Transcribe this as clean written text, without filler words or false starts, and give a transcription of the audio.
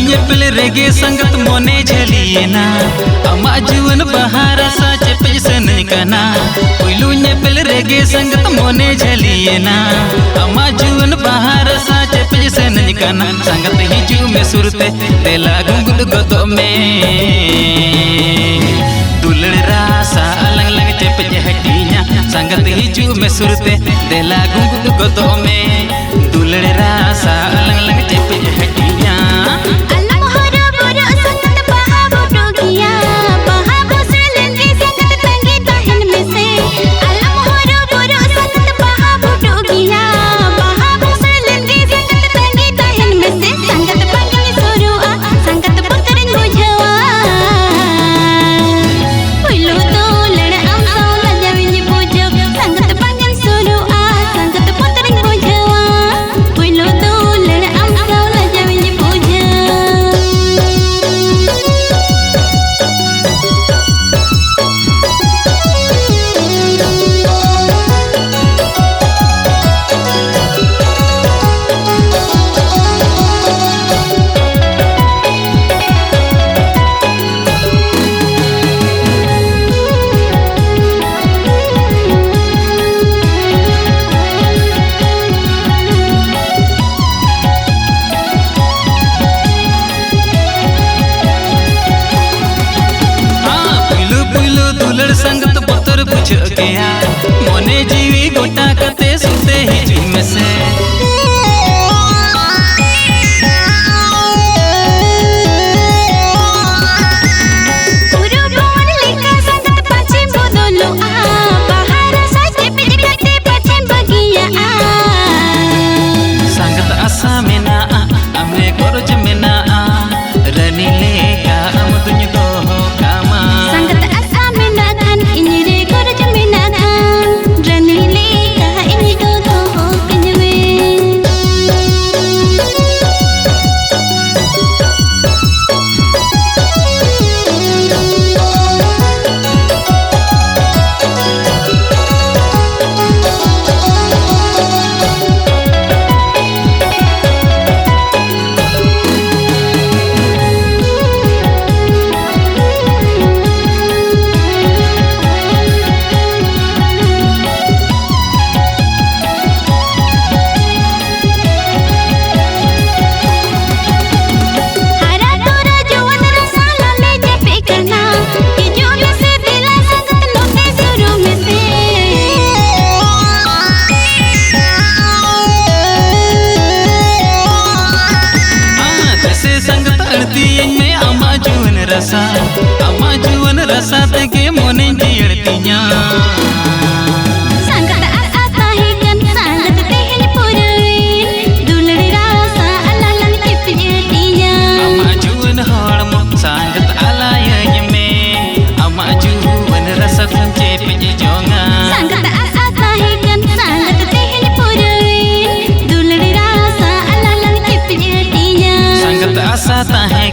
nyepel rege sangat mone jhaliyena ama juwan bahar sa chepej senekana Pulu nyepel rege sangat mone jhaliyena ama juwan bahar sa chepej senekana sangat hiju me surte tela gungul godo me dulड़ rasa alang lang chepej hatinya sangat hiju me surte tela gungul godo me dulड़ rasa alang lang chepej hatinya संगत पत्थर बुझ गया मोने जीवी गोटा कते सुते ही में से संगत आशा मेना अमे गोरज मेना रनी लेका am दुनिया तो हो कामा ama juwan rasa tege mone jiartinya sangat asa tahikan sangat tehil puruin dulड़ rasa alalang chepejatinya ama juwan hormo sangat alayanya me ama juwan rasa chepej jonga sangat asa tahikan sangat tehil puruin dulड़ rasa alalang chepejatinya sangat asa tahe